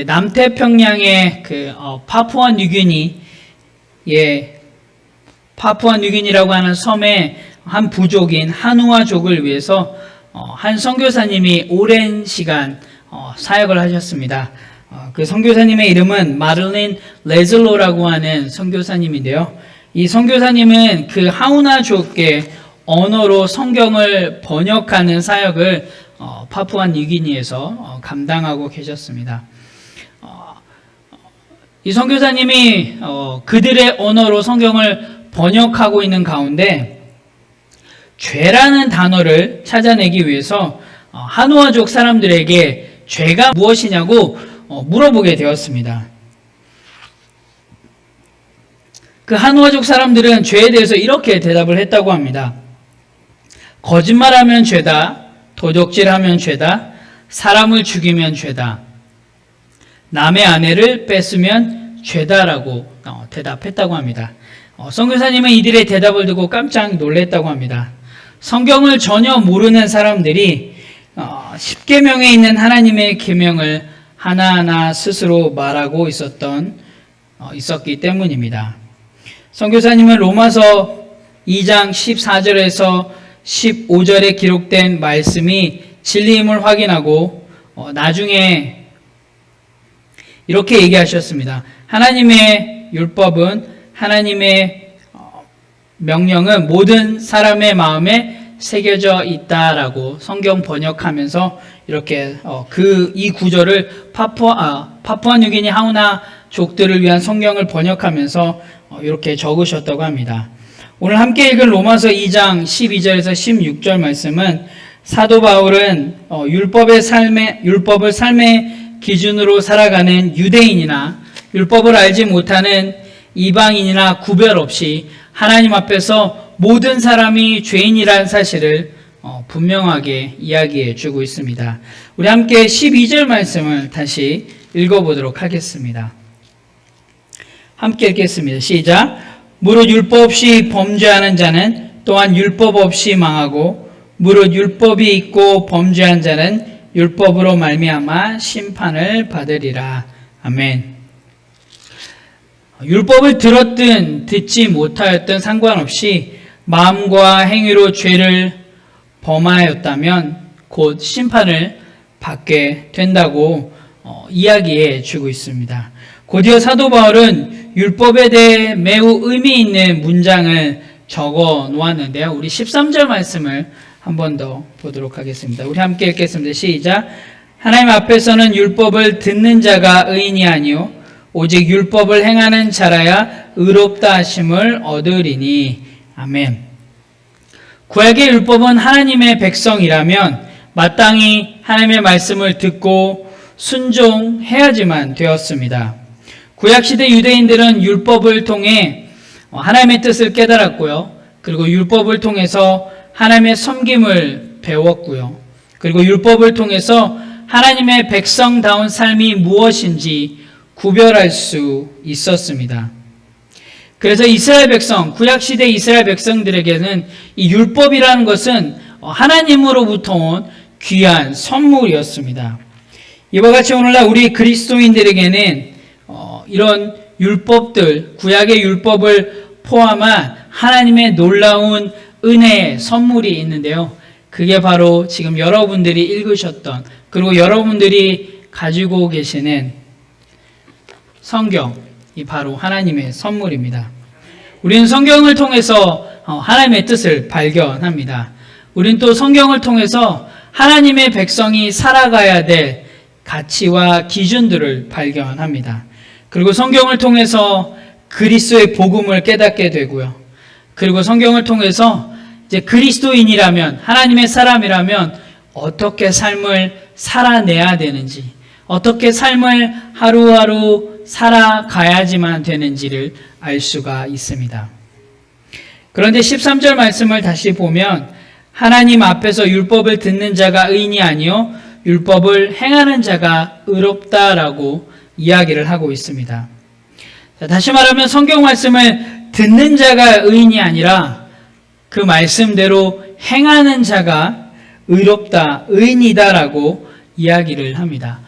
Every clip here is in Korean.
남태평양의 파푸아 뉴기니라고 하는 섬의 한 부족인 하누아족을 위해서 한 선교사님이 오랜 시간 사역을 하셨습니다. 그 선교사님의 이름은 마를린 레즐로라고 하는 선교사님인데요. 이 선교사님은 그 하누아족의 언어로 성경을 번역하는 사역을 파푸아 뉴기니에서 감당하고 계셨습니다. 이 선교사님이 그들의 언어로 성경을 번역하고 있는 가운데 죄라는 단어를 찾아내기 위해서 하누아족 사람들에게 죄가 무엇이냐고 물어보게 되었습니다. 그 하누아족 사람들은 죄에 대해서 이렇게 대답을 했다고 합니다. 거짓말하면 죄다, 도적질하면 죄다, 사람을 죽이면 죄다, 남의 아내를 뺏으면 죄다라고 대답했다고 합니다. 선교사님은 이들의 대답을 듣고 깜짝 놀랐다고 합니다. 성경을 전혀 모르는 사람들이 10계명에 있는 하나님의 계명을 하나하나 스스로 말하고 있었기 때문입니다. 선교사님은 로마서 2장 14절에서 15절에 기록된 말씀이 진리임을 확인하고 나중에 이렇게 얘기하셨습니다. 하나님의 율법은, 하나님의 명령은 모든 사람의 마음에 새겨져 있다라고 성경 번역하면서 이렇게 이 구절을 파푸아 뉴기니 하누아족들을 위한 성경을 번역하면서 이렇게 적으셨다고 합니다. 오늘 함께 읽은 로마서 2장 12절에서 16절 말씀은 사도 바울은 율법을 삶의 기준으로 살아가는 유대인이나 율법을 알지 못하는 이방인이나 구별 없이 하나님 앞에서 모든 사람이 죄인이라는 사실을 분명하게 이야기해 주고 있습니다. 우리 함께 12절 말씀을 다시 읽어보도록 하겠습니다. 함께 읽겠습니다. 시작. 무릇 율법 없이 범죄하는 자는 또한 율법 없이 망하고 무릇 율법이 있고 범죄한 자는 율법으로 말미암아 심판을 받으리라. 아멘. 율법을 들었든 듣지 못하였든 상관없이 마음과 행위로 죄를 범하였다면 곧 심판을 받게 된다고 이야기해 주고 있습니다. 곧이어 사도 바울은 율법에 대해 매우 의미 있는 문장을 적어 놓았는데요. 우리 13절 말씀을 한 번 더 보도록 하겠습니다. 우리 함께 읽겠습니다. 시작. 하나님 앞에서는 율법을 듣는 자가 의인이 아니요 오직 율법을 행하는 자라야 의롭다 하심을 얻으리니. 아멘. 구약의 율법은 하나님의 백성이라면 마땅히 하나님의 말씀을 듣고 순종해야지만 되었습니다. 구약시대 유대인들은 율법을 통해 하나님의 뜻을 깨달았고요. 그리고 율법을 통해서 하나님의 섬김을 배웠고요. 그리고 율법을 통해서 하나님의 백성다운 삶이 무엇인지 구별할 수 있었습니다. 그래서 이스라엘 백성, 구약시대 이스라엘 백성들에게는 이 율법이라는 것은 하나님으로부터 온 귀한 선물이었습니다. 이와 같이 오늘날 우리 그리스도인들에게는 이런 율법들, 구약의 율법을 포함한 하나님의 놀라운 은혜의 선물이 있는데요. 그게 바로 지금 여러분들이 읽으셨던, 그리고 여러분들이 가지고 계시는 성경이 바로 하나님의 선물입니다. 우리는 성경을 통해서 하나님의 뜻을 발견합니다. 우리는 또 성경을 통해서 하나님의 백성이 살아가야 될 가치와 기준들을 발견합니다. 그리고 성경을 통해서 그리스도의 복음을 깨닫게 되고요. 그리고 성경을 통해서 이제 그리스도인이라면, 하나님의 사람이라면 어떻게 삶을 살아내야 되는지, 어떻게 삶을 하루하루 살아가야지만 되는지를 알 수가 있습니다. 그런데 13절 말씀을 다시 보면 하나님 앞에서 율법을 듣는 자가 의인이 아니요 율법을 행하는 자가 의롭다라고 이야기를 하고 있습니다. 다시 말하면 성경 말씀을 듣는 자가 의인이 아니라 그 말씀대로 행하는 자가 의롭다, 의인이다라고 이야기를 합니다.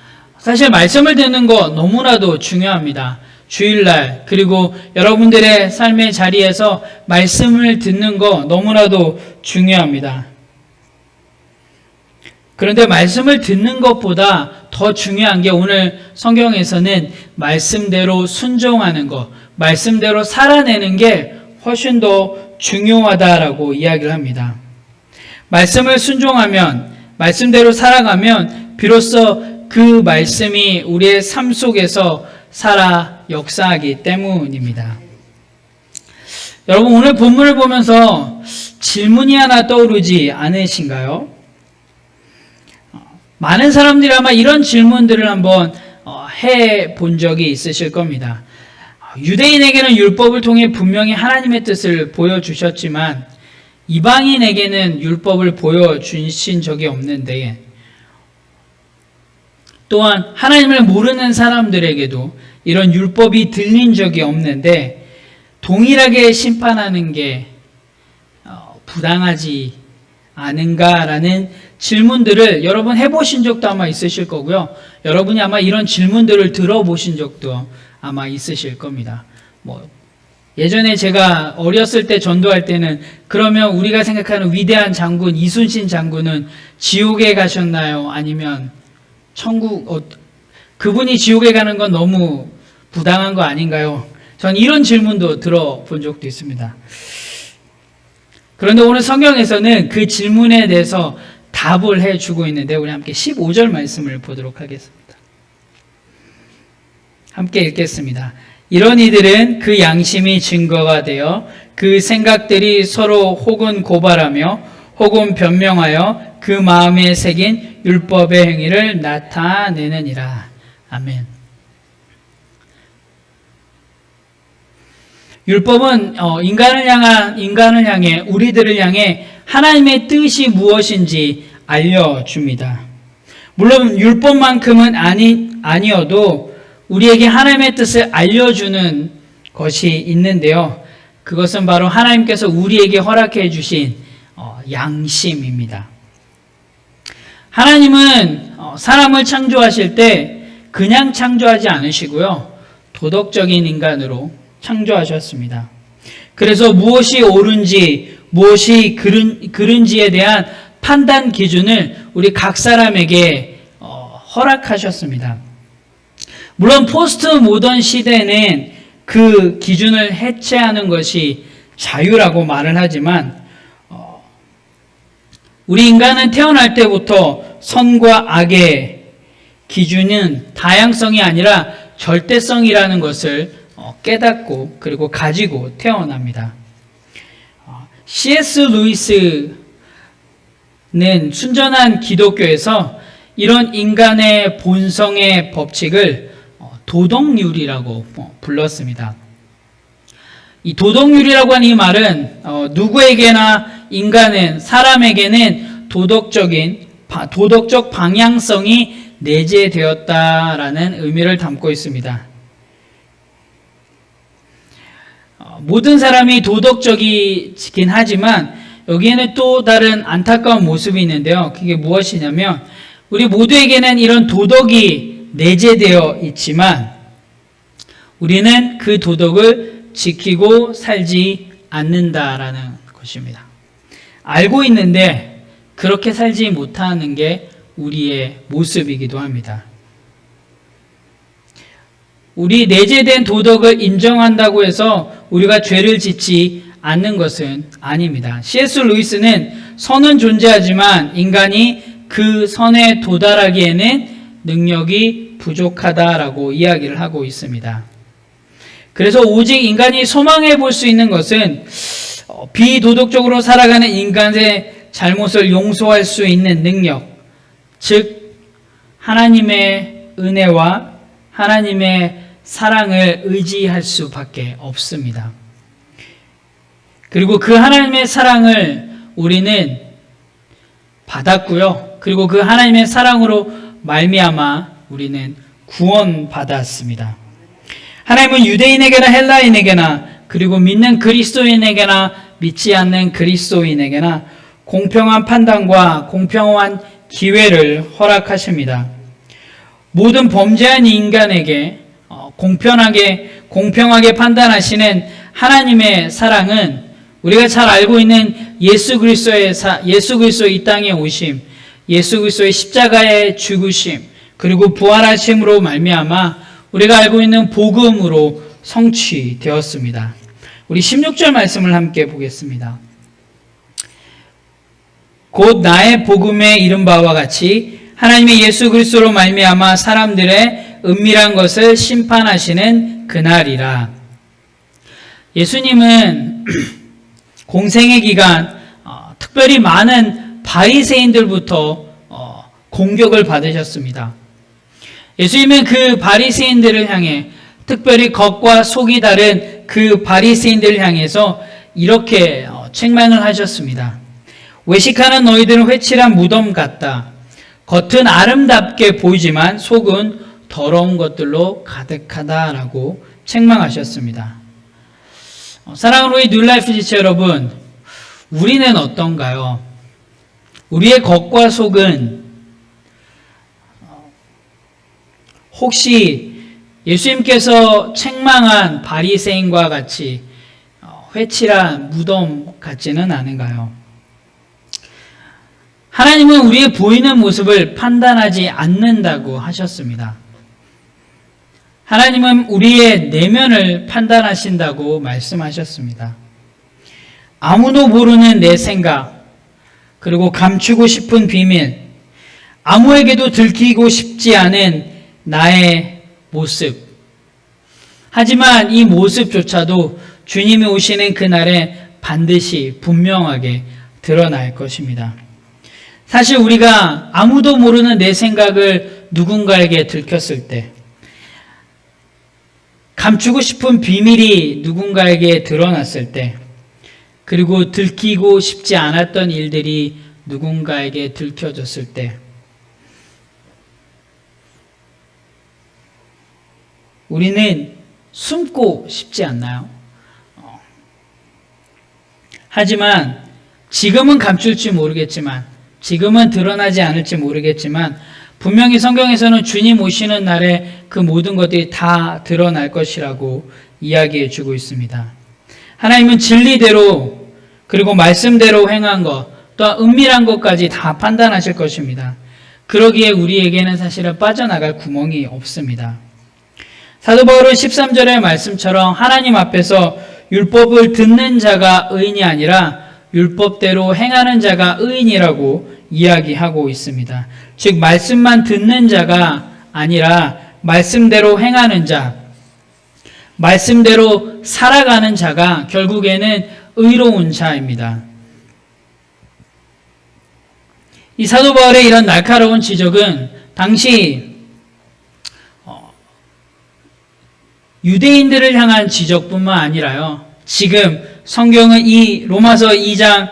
사실 말씀을 듣는 거 너무나도 중요합니다. 주일날 그리고 여러분들의 삶의 자리에서 말씀을 듣는 거 너무나도 중요합니다. 그런데 말씀을 듣는 것보다 더 중요한 게 오늘 성경에서는 말씀대로 순종하는 것, 말씀대로 살아내는 게 훨씬 더 중요하다라고 이야기를 합니다. 말씀을 순종하면, 말씀대로 살아가면 비로소 그 말씀이 우리의 삶 속에서 살아 역사하기 때문입니다. 여러분, 오늘 본문을 보면서 질문이 하나 떠오르지 않으신가요? 많은 사람들이 아마 이런 질문들을 한번 해본 적이 있으실 겁니다. 유대인에게는 율법을 통해 분명히 하나님의 뜻을 보여주셨지만 이방인에게는 율법을 보여주신 적이 없는데, 또한 하나님을 모르는 사람들에게도 이런 율법이 들린 적이 없는데 동일하게 심판하는 게 부당하지 않은가라는 질문들을 여러분 해보신 적도 아마 있으실 거고요. 여러분이 아마 이런 질문들을 들어보신 적도 아마 있으실 겁니다. 예전에 제가 어렸을 때 전도할 때는 그러면 우리가 생각하는 위대한 장군 이순신 장군은 지옥에 가셨나요? 아니면 천국, 그분이 지옥에 가는 건 너무 부당한 거 아닌가요? 전 이런 질문도 들어본 적도 있습니다. 그런데 오늘 성경에서는 그 질문에 대해서 답을 해주고 있는데 우리 함께 15절 말씀을 보도록 하겠습니다. 함께 읽겠습니다. 이런 이들은 그 양심이 증거가 되어 그 생각들이 서로 혹은 고발하며 혹은 변명하여 그 마음에 새긴 율법의 행위를 나타내느니라. 아멘. 율법은 인간을 향해 우리들을 향해 하나님의 뜻이 무엇인지 알려줍니다. 물론 율법만큼은 아니어도 우리에게 하나님의 뜻을 알려주는 것이 있는데요. 그것은 바로 하나님께서 우리에게 허락해 주신 양심입니다. 하나님은 사람을 창조하실 때 그냥 창조하지 않으시고요. 도덕적인 인간으로 창조하셨습니다. 그래서 무엇이 옳은지 무엇이 그른지에 대한 판단 기준을 우리 각 사람에게 허락하셨습니다. 물론 포스트 모던 시대는 그 기준을 해체하는 것이 자유라고 말을 하지만 우리 인간은 태어날 때부터 선과 악의 기준은 다양성이 아니라 절대성이라는 것을 깨닫고 그리고 가지고 태어납니다. C.S. 루이스는 순전한 기독교에서 이런 인간의 본성의 법칙을 도덕률이라고 불렀습니다. 이 도덕률이라고 하는 이 말은 누구에게나 사람에게는 도덕적 방향성이 내재되었다라는 의미를 담고 있습니다. 모든 사람이 도덕적이긴 하지만 여기에는 또 다른 안타까운 모습이 있는데요. 그게 무엇이냐면 우리 모두에게는 이런 도덕이 내재되어 있지만 우리는 그 도덕을 지키고 살지 않는다라는 것입니다. 알고 있는데 그렇게 살지 못하는 게 우리의 모습이기도 합니다. 우리 내재된 도덕을 인정한다고 해서 우리가 죄를 짓지 않는 것은 아닙니다. C.S. 루이스는 선은 존재하지만 인간이 그 선에 도달하기에는 능력이 부족하다라고 이야기를 하고 있습니다. 그래서 오직 인간이 소망해 볼 수 있는 것은 비도덕적으로 살아가는 인간의 잘못을 용서할 수 있는 능력, 즉 하나님의 은혜와 하나님의 사랑을 의지할 수밖에 없습니다. 그리고 그 하나님의 사랑을 우리는 받았고요. 그리고 그 하나님의 사랑으로 말미암아 우리는 구원받았습니다. 하나님은 유대인에게나 헬라인에게나 그리고 믿는 그리스도인에게나 믿지 않는 그리스도인에게나 공평한 판단과 공평한 기회를 허락하십니다. 모든 범죄한 인간에게 공평하게 판단하시는 하나님의 사랑은 우리가 잘 알고 있는 예수 그리스도의 이 땅에 오심, 예수 그리스도의 십자가의 죽으심, 그리고 부활하심으로 말미암아 우리가 알고 있는 복음으로 성취되었습니다. 우리 16절 말씀을 함께 보겠습니다. 곧 나의 복음에 이른 바와 같이 하나님의 예수 그리스도로 말미암아 사람들의 은밀한 것을 심판하시는 그날이라. 예수님은 공생의 기간 특별히 많은 바리새인들부터 공격을 받으셨습니다. 예수님은 그 바리새인들을 향해, 특별히 겉과 속이 다른 그 바리새인들을 향해서 이렇게 책망을 하셨습니다. 외식하는 너희들은 회칠한 무덤 같다. 겉은 아름답게 보이지만 속은 더러운 것들로 가득하다라고 책망하셨습니다. 사랑하는 우리 뉴라이프 지체 여러분, 우리는 어떤가요? 우리의 겉과 속은 혹시 예수님께서 책망한 바리새인과 같이 회칠한 무덤 같지는 않은가요? 하나님은 우리의 보이는 모습을 판단하지 않는다고 하셨습니다. 하나님은 우리의 내면을 판단하신다고 말씀하셨습니다. 아무도 모르는 내 생각, 그리고 감추고 싶은 비밀, 아무에게도 들키고 싶지 않은 나의 모습. 하지만 이 모습조차도 주님이 오시는 그날에 반드시 분명하게 드러날 것입니다. 사실 우리가 아무도 모르는 내 생각을 누군가에게 들켰을 때, 감추고 싶은 비밀이 누군가에게 드러났을 때, 그리고 들키고 싶지 않았던 일들이 누군가에게 들켜졌을 때, 우리는 숨고 싶지 않나요? 하지만 지금은 감출지 모르겠지만, 지금은 드러나지 않을지 모르겠지만 분명히 성경에서는 주님 오시는 날에 그 모든 것들이 다 드러날 것이라고 이야기해 주고 있습니다. 하나님은 진리대로 그리고 말씀대로 행한 것, 또한 은밀한 것까지 다 판단하실 것입니다. 그러기에 우리에게는 사실은 빠져나갈 구멍이 없습니다. 사도 바울은 13절의 말씀처럼 하나님 앞에서 율법을 듣는 자가 의인이 아니라 율법대로 행하는 자가 의인이라고 이야기하고 있습니다. 즉 말씀만 듣는 자가 아니라 말씀대로 행하는 자, 말씀대로 살아가는 자가 결국에는 의로운 자입니다. 이 사도 바울의 이런 날카로운 지적은 당시 유대인들을 향한 지적뿐만 아니라요, 지금 성경은 이 로마서 2장을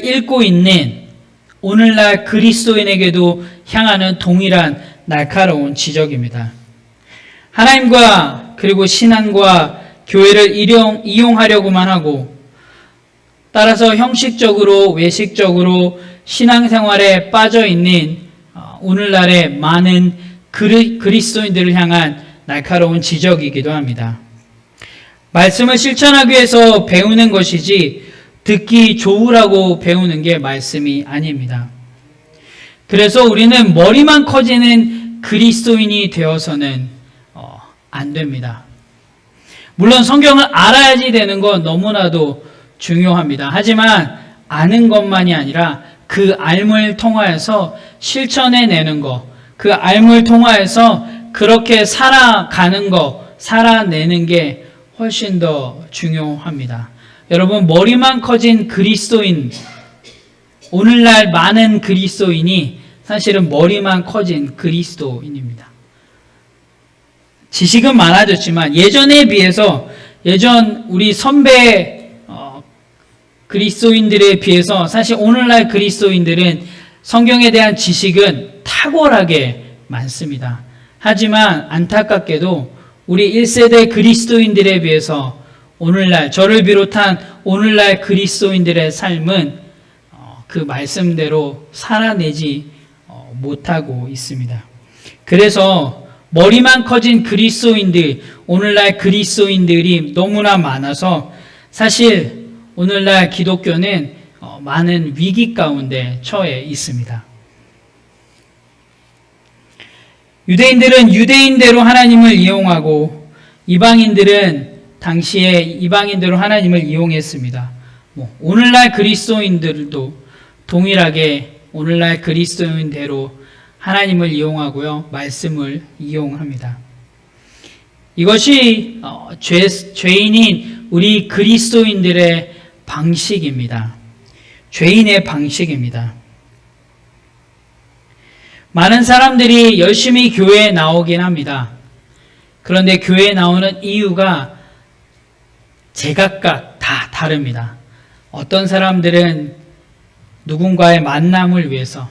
읽고 있는 오늘날 그리스도인에게도 향하는 동일한 날카로운 지적입니다. 하나님과 그리고 신앙과 교회를 이용하려고만 하고, 따라서 형식적으로 외식적으로 신앙생활에 빠져있는 오늘날의 많은 그리스도인들을 향한 날카로운 지적이기도 합니다. 말씀을 실천하기 위해서 배우는 것이지 듣기 좋으라고 배우는 게 말씀이 아닙니다. 그래서 우리는 머리만 커지는 그리스도인이 되어서는 안 됩니다. 물론 성경을 알아야지 되는 건 너무나도 중요합니다. 하지만 아는 것만이 아니라 그 알물 통하여서 실천해내는 것, 그 알물 통하여서 그렇게 살아가는 것, 살아내는 게 훨씬 더 중요합니다. 여러분, 머리만 커진 그리스도인, 오늘날 많은 그리스도인이 사실은 머리만 커진 그리스도인입니다. 지식은 많아졌지만 예전에 비해서, 예전 우리 선배 그리스도인들에 비해서 사실 오늘날 그리스도인들은 성경에 대한 지식은 탁월하게 많습니다. 하지만 안타깝게도 우리 1세대 그리스도인들에 비해서 오늘날, 저를 비롯한 오늘날 그리스도인들의 삶은 그 말씀대로 살아내지 못하고 있습니다. 그래서 머리만 커진 그리스도인들, 오늘날 그리스도인들이 너무나 많아서 사실 오늘날 기독교는 많은 위기 가운데 처해 있습니다. 유대인들은 유대인대로 하나님을 이용하고 이방인들은 당시에 이방인대로 하나님을 이용했습니다. 오늘날 그리스도인들도 동일하게 오늘날 그리스도인대로 하나님을 이용하고요, 말씀을 이용합니다. 이것이 죄인인 우리 그리스도인들의 방식입니다. 죄인의 방식입니다. 많은 사람들이 열심히 교회에 나오긴 합니다. 그런데 교회에 나오는 이유가 제각각 다 다릅니다. 어떤 사람들은 누군가의 만남을 위해서,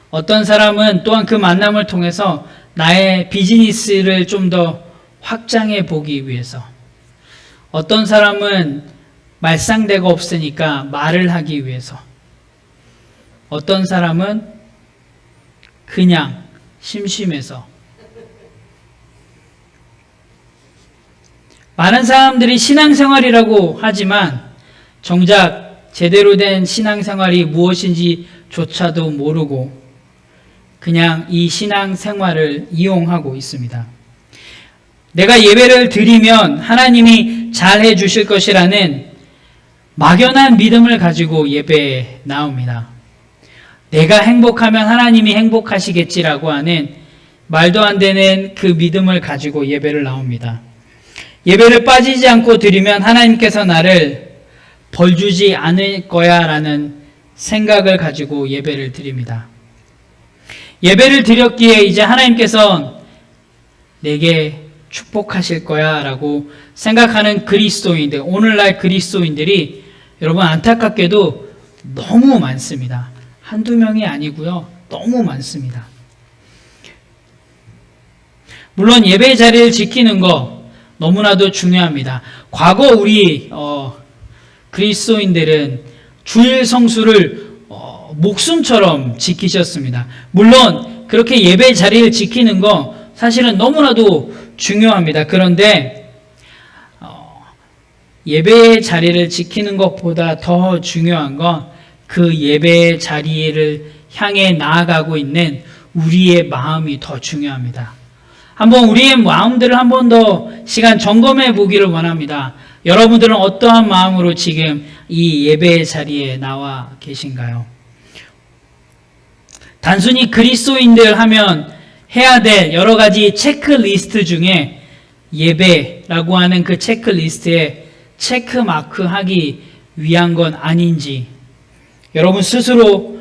어떤 사람은 또한 그 만남을 통해서 나의 비즈니스를 좀 더 확장해 보기 위해서, 어떤 사람은 말상대가 없으니까 말을 하기 위해서, 어떤 사람은 그냥 심심해서. 많은 사람들이 신앙생활이라고 하지만 정작 제대로 된 신앙생활이 무엇인지조차도 모르고 그냥 이 신앙생활을 이용하고 있습니다. 내가 예배를 드리면 하나님이 잘해 주실 것이라는 막연한 믿음을 가지고 예배에 나옵니다. 내가 행복하면 하나님이 행복하시겠지라고 하는 말도 안 되는 그 믿음을 가지고 예배를 나옵니다. 예배를 빠지지 않고 드리면 하나님께서 나를 벌 주지 않을 거야 라는 생각을 가지고 예배를 드립니다. 예배를 드렸기에 이제 하나님께서 내게 축복하실 거야 라고 생각하는 그리스도인들, 오늘날 그리스도인들이 여러분 안타깝게도 너무 많습니다. 한두 명이 아니고요, 너무 많습니다. 물론 예배 자리를 지키는 거 너무나도 중요합니다. 과거 우리 그리스도인들은 주일 성수를 목숨처럼 지키셨습니다. 물론 그렇게 예배 자리를 지키는 거 사실은 너무나도 중요합니다. 그런데 예배 자리를 지키는 것보다 더 중요한 건 그 예배 자리를 향해 나아가고 있는 우리의 마음이 더 중요합니다. 한번 우리의 마음들을 한 번 더 시간 점검해 보기를 원합니다. 여러분들은 어떠한 마음으로 지금 이 예배 자리에 나와 계신가요? 단순히 그리스도인들 하면 해야 될 여러 가지 체크리스트 중에 예배라고 하는 그 체크리스트에 체크마크하기 위한 건 아닌지 여러분 스스로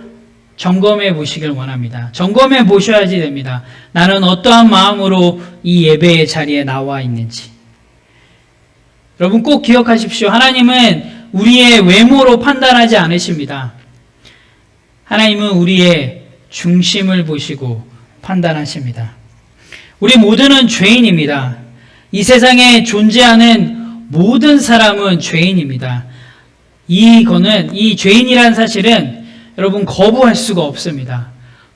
점검해 보시길 원합니다. 점검해 보셔야지 됩니다. 나는 어떠한 마음으로 이 예배의 자리에 나와 있는지. 여러분 꼭 기억하십시오. 하나님은 우리의 외모로 판단하지 않으십니다. 하나님은 우리의 중심을 보시고 판단하십니다. 우리 모두는 죄인입니다. 이 세상에 존재하는 모든 사람은 죄인입니다. 이 죄인이라는 사실은 여러분 거부할 수가 없습니다.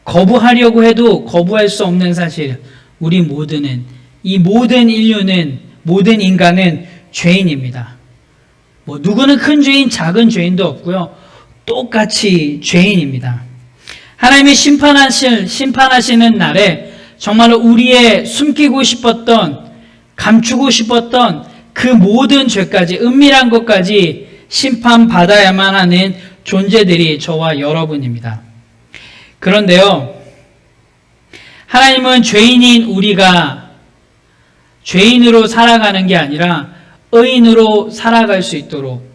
거부하려고 해도 거부할 수 없는 사실. 우리 모두는, 이 모든 인류는, 모든 인간은 죄인입니다. 누구는 큰 죄인, 작은 죄인도 없고요. 똑같이 죄인입니다. 하나님이 심판하시는 날에 정말로 우리의 숨기고 싶었던, 감추고 싶었던 그 모든 죄까지, 은밀한 것까지 심판받아야만 하는 존재들이 저와 여러분입니다. 그런데요, 하나님은 죄인인 우리가 죄인으로 살아가는 게 아니라 의인으로 살아갈 수 있도록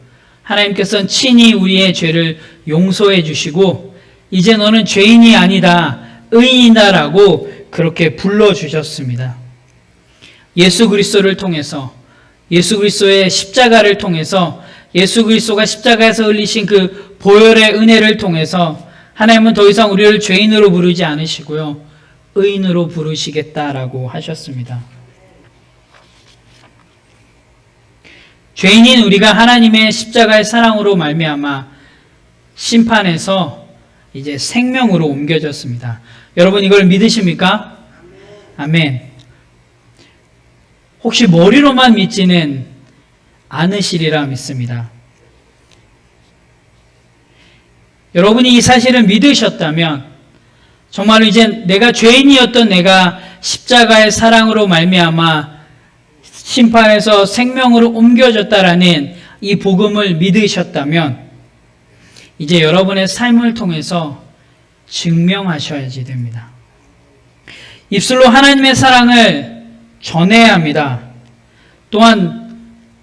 하나님께서는 친히 우리의 죄를 용서해 주시고 이제 너는 죄인이 아니다, 의인이다라고 그렇게 불러주셨습니다. 예수 그리스도를 통해서, 예수 그리스도의 십자가를 통해서, 예수 그리스도가 십자가에서 흘리신 그 보혈의 은혜를 통해서 하나님은 더 이상 우리를 죄인으로 부르지 않으시고요, 의인으로 부르시겠다라고 하셨습니다. 죄인인 우리가 하나님의 십자가의 사랑으로 말미암아 심판에서 이제 생명으로 옮겨졌습니다. 여러분 이걸 믿으십니까? 아멘. 혹시 머리로만 믿지는 않으시리라 믿습니다. 여러분이 이 사실을 믿으셨다면 정말로 이제 내가 죄인이었던 내가 십자가의 사랑으로 말미암아 심판에서 생명으로 옮겨졌다라는 이 복음을 믿으셨다면 이제 여러분의 삶을 통해서 증명하셔야지 됩니다. 입술로 하나님의 사랑을 전해야 합니다. 또한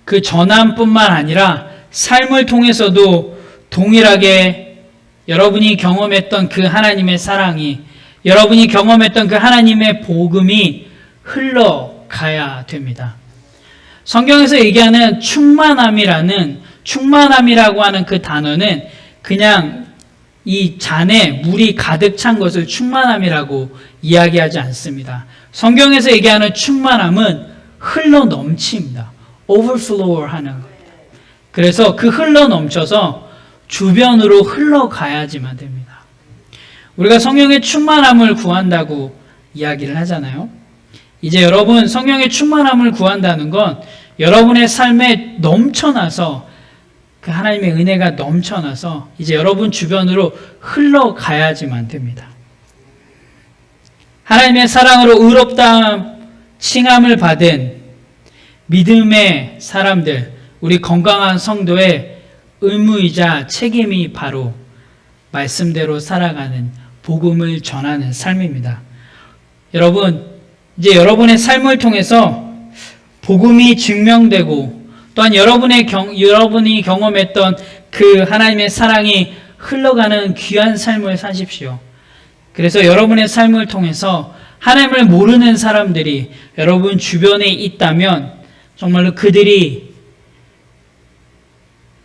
그 전함뿐만 아니라 삶을 통해서도 동일하게 여러분이 경험했던 그 하나님의 사랑이, 여러분이 경험했던 그 하나님의 복음이 흘러가야 됩니다. 성경에서 얘기하는 충만함이라고 하는 그 단어는 그냥 이 잔에 물이 가득 찬 것을 충만함이라고 이야기하지 않습니다. 성경에서 얘기하는 충만함은 흘러 넘칩니다. overflow 하는 겁니다. 그래서 그 흘러 넘쳐서 주변으로 흘러가야지만 됩니다. 우리가 성령의 충만함을 구한다고 이야기를 하잖아요. 이제 여러분 성령의 충만함을 구한다는 건 여러분의 삶에 넘쳐나서 그 하나님의 은혜가 넘쳐나서 이제 여러분 주변으로 흘러가야지만 됩니다. 하나님의 사랑으로 의롭다 칭함을 받은 믿음의 사람들, 우리 건강한 성도의 의무이자 책임이 바로 말씀대로 살아가는 복음을 전하는 삶입니다. 여러분, 이제 여러분의 삶을 통해서 복음이 증명되고 또한 여러분이 경험했던 그 하나님의 사랑이 흘러가는 귀한 삶을 사십시오. 그래서 여러분의 삶을 통해서 하나님을 모르는 사람들이 여러분 주변에 있다면 정말로 그들이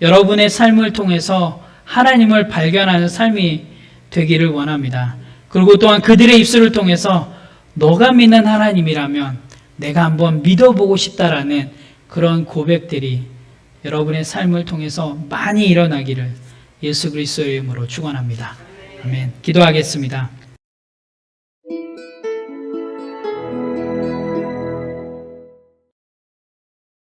여러분의 삶을 통해서 하나님을 발견하는 삶이 되기를 원합니다. 그리고 또한 그들의 입술을 통해서 너가 믿는 하나님이라면 내가 한번 믿어보고 싶다라는 그런 고백들이 여러분의 삶을 통해서 많이 일어나기를 예수 그리스도의 이름으로 축원합니다. 아멘. 기도하겠습니다.